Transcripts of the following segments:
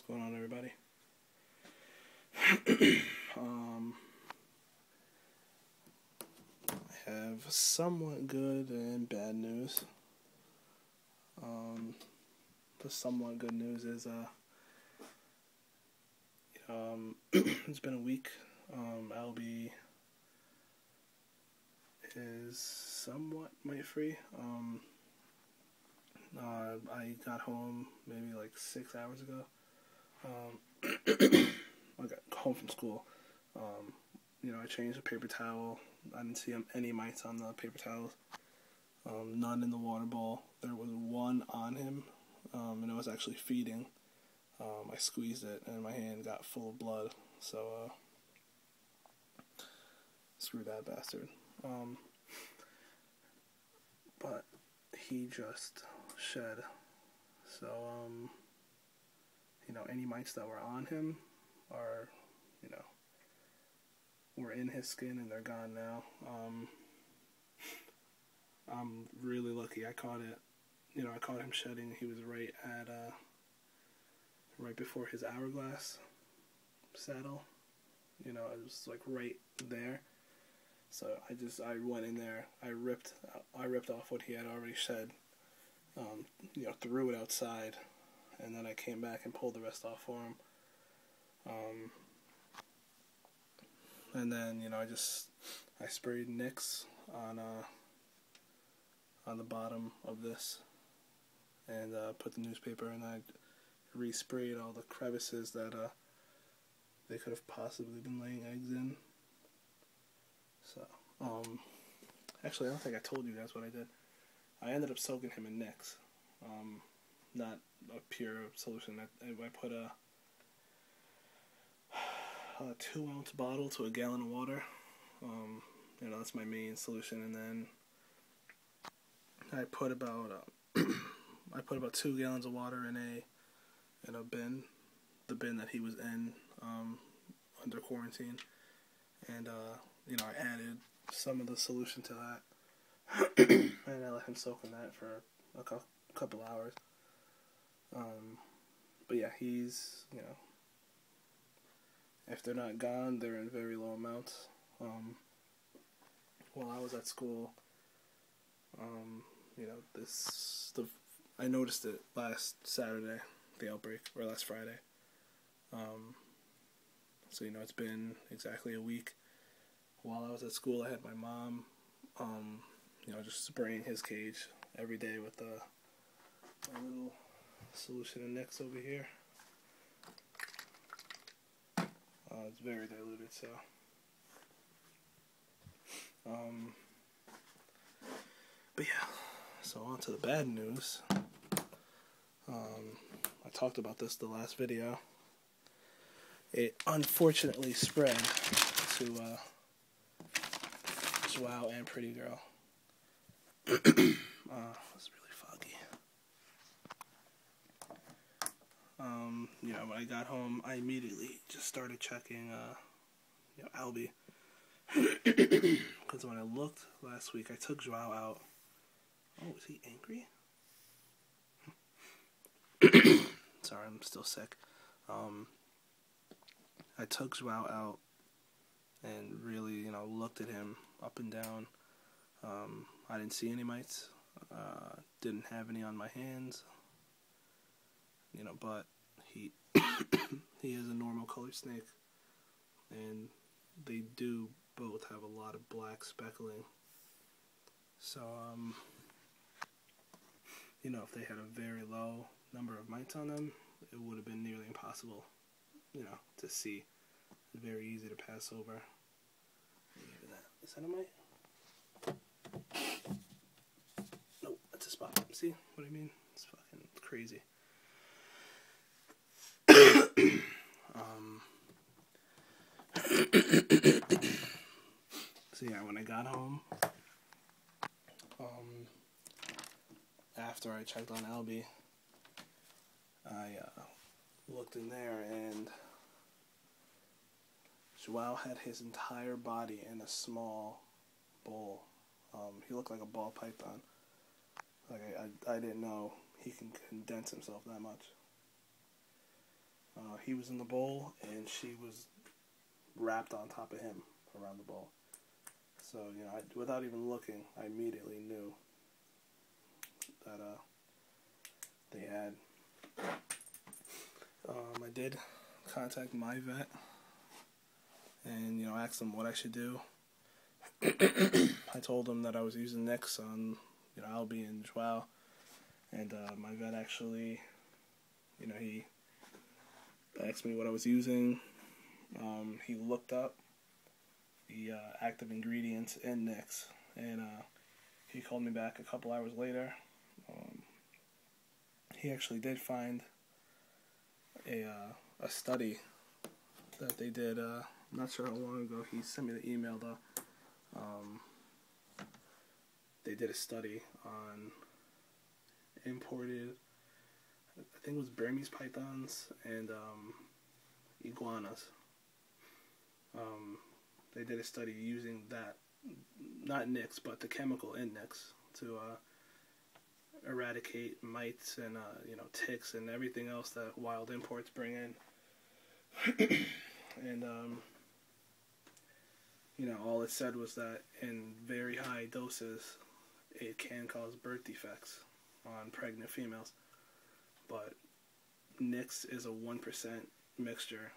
What's going on, everybody? I have somewhat good and bad news. The somewhat good news is, it's been a week. Albie is somewhat mite free. I got home maybe like 6 hours ago. I got home from school. I changed the paper towel. I didn't see any mites on the paper towels. None in the water bowl. There was one on him, and it was actually feeding. I squeezed it, and my hand got full of blood. So, screw that bastard. But he just shed. So, any mites that were on him are, were in his skin and they're gone now. I'm really lucky. I caught it. I caught him shedding. He was right at, right before his hourglass saddle. It was like right there. So I went in there. I ripped off what he had already shed. Threw it outside, and then I came back and pulled the rest off for him. And then I sprayed Nix on the bottom of this, and put the newspaper, and I resprayed all the crevices that they could have possibly been laying eggs in. So, actually, I don't think I told you guys what I did. I ended up soaking him in Nix, not a pure solution. I put a 2-ounce bottle to a gallon of water. That's my main solution, and then I put about 2 gallons of water in a bin, the bin that he was in under quarantine, and I added some of the solution to that, and I let him soak in that for a couple hours. But yeah, he's if they're not gone, they're in very low amounts. While I was at school, I noticed it last Saturday, the outbreak, or last Friday. So it's been exactly a week. While I was at school, I had my mom, just spraying his cage every day with my little solution of Nix over here. It's very diluted, so. But yeah, so on to the bad news. I talked about this the last video. It unfortunately spread to Joao and Pretty Girl. It's really foggy. When I got home, I immediately just started checking, Albie. Because when I looked last week, I took Joao out. Oh, is he angry? Sorry, I'm still sick. I took Joao out and really, looked at him up and down. I didn't see any mites. Didn't have any on my hands. But he he is a normal color snake, and they do both have a lot of black speckling. So, if they had a very low number of mites on them, it would have been nearly impossible, to see. Very easy to pass over. Look at that. Is that a mite? Nope, that's a spot. See what I mean? It's fucking crazy. So yeah, when I got home, after I checked on Albie, I looked in there, and Joao had his entire body in a small bowl. He looked like a ball python. Like I didn't know he can condense himself that much. he was in the bowl and she was wrapped on top of him around the bowl. So, you know, without even looking, I immediately knew that they had. I did contact my vet and, you know, asked them what I should do. I told him that I was using Nix on, you know, Albie and Joao, and my vet actually, you know, he asked me what I was using. He looked up the active ingredients in Nix, and he called me back a couple hours later. He actually did find a study that they did. I'm not sure how long ago. He sent me the email though. They did a study on imported, I think it was Burmese pythons and iguanas. They did a study using that, not Nix, but the chemical in Nix to eradicate mites and you know, ticks and everything else that wild imports bring in. And you know, all it said was that in very high doses, it can cause birth defects on pregnant females. But Nix is a 1% mixture.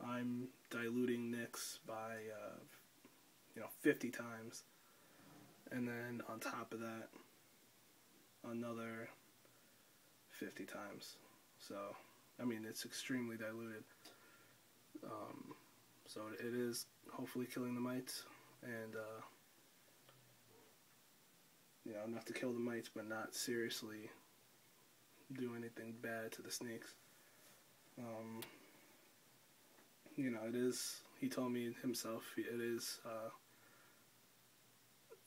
I'm diluting Nix by, you know, 50 times. And then on top of that, another 50 times. So, I mean, it's extremely diluted. So it is hopefully killing the mites, and you know, enough to kill the mites, but not seriously do anything bad to the snakes. You know, it is. He told me himself. It is.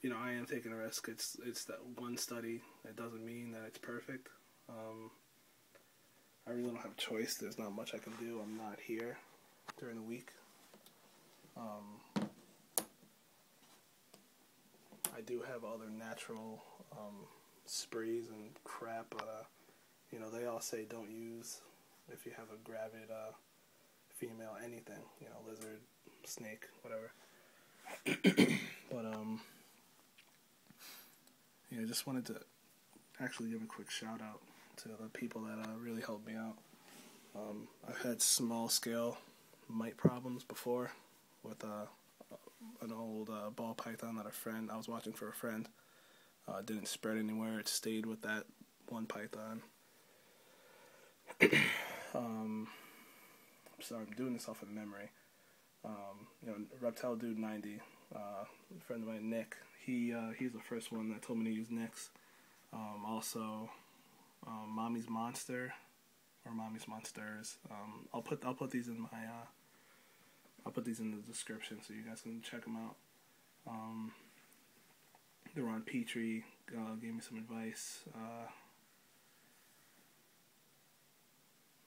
You know, I am taking a risk. It's that one study. It doesn't mean that it's perfect. I really don't have a choice. There's not much I can do. I'm not here during the week. I do have other natural sprays and crap, but you know, they all say don't use if you have a gravid female anything, you know, lizard, snake, whatever. But you know, just wanted to actually give a quick shout out to the people that really helped me out. I've had small scale mite problems before with an old ball python that I was watching for a friend. Didn't spread anywhere. It stayed with that one python. Sorry, I'm doing this off of memory. You know, Reptile Dude 90, a friend of mine, Nick. He's the first one that told me to use Nix. Also, Mommy's Monster or Mommy's Monsters. I'll put these in my I'll put these in the description so you guys can check them out. Ron Petrie gave me some advice.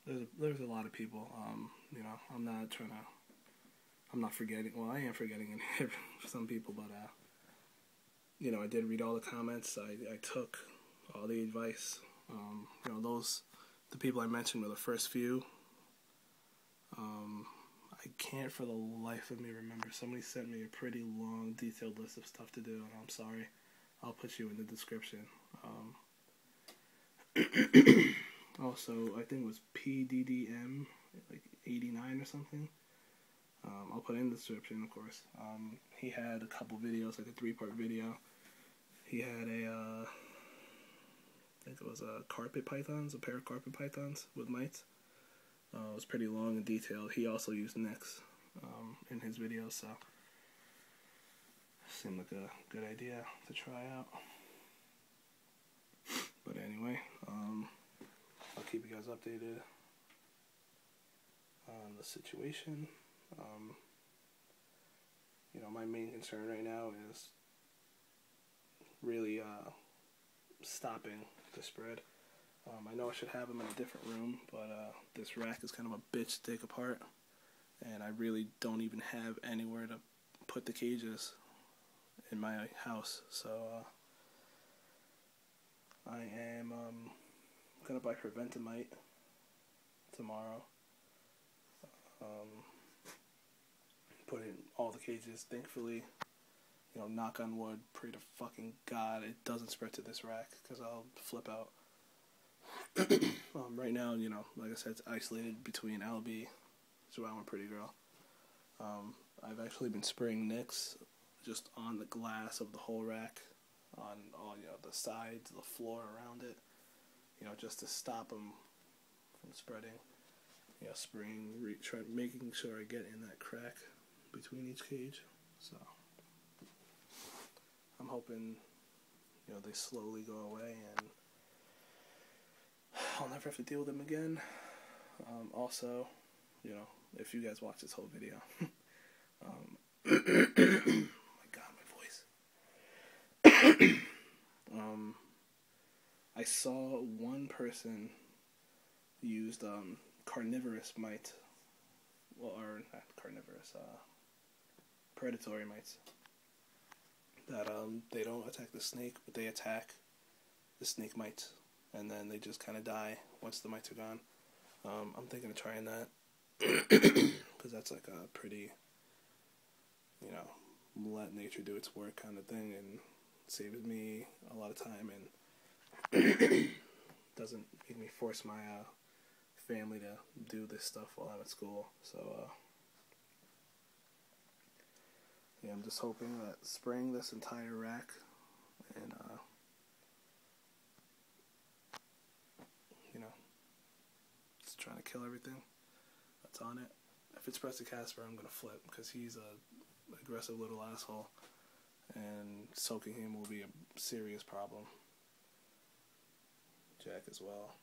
There's a lot of people. You know, I'm not forgetting. Well, I am forgetting some people, but you know, I did read all the comments. I took all the advice. You know, the people I mentioned were the first few. I can't for the life of me remember. Somebody sent me a pretty long, detailed list of stuff to do, and I'm sorry. I'll put you in the description. Also, I think it was PDDM, like 89 or something. I'll put it in the description, of course. He had a couple videos, like a 3-part video. He had I think it was a pair of carpet pythons with mites. It was pretty long and detailed. He also used Nix in his videos, so seemed like a good idea to try out. But anyway, I'll keep you guys updated on the situation. You know, my main concern right now is really stopping the spread. I know I should have them in a different room, but this rack is kind of a bitch to take apart, and I really don't even have anywhere to put the cages in my house. So I am gonna buy Preventamite tomorrow Put in all the cages. Thankfully, knock on wood, pray to fucking God it doesn't spread to this rack, because I'll flip out. Right now, like I said, it's isolated between Albie, Joao, and Pretty Girl. I've actually been spraying Nix just on the glass of the whole rack, on all, the sides, the floor around it, just to stop them from spreading. Spraying, making sure I get in that crack between each cage. So I'm hoping, they slowly go away and I'll never have to deal with them again. Also, if you guys watch this whole video, my God, my voice. I saw one person used carnivorous mite, or not carnivorous, predatory mites. That they don't attack the snake, but they attack the snake mites, and then they just kind of die once the mites are gone. I'm thinking of trying that, because that's like a pretty, let nature do its work kind of thing, and saves me a lot of time, and doesn't make me force my family to do this stuff while I'm at school. So yeah, I'm just hoping that spraying this entire rack and just trying to kill everything that's on it. If it spreads to Casper, I'm gonna flip, because he's a aggressive little asshole, and soaking him will be a serious problem. Jack as well.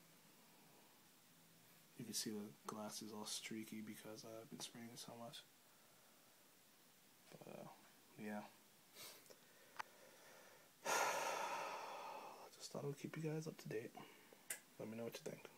You can see the glass is all streaky because I've been spraying it so much. But yeah. I just thought I would keep you guys up to date. Let me know what you think.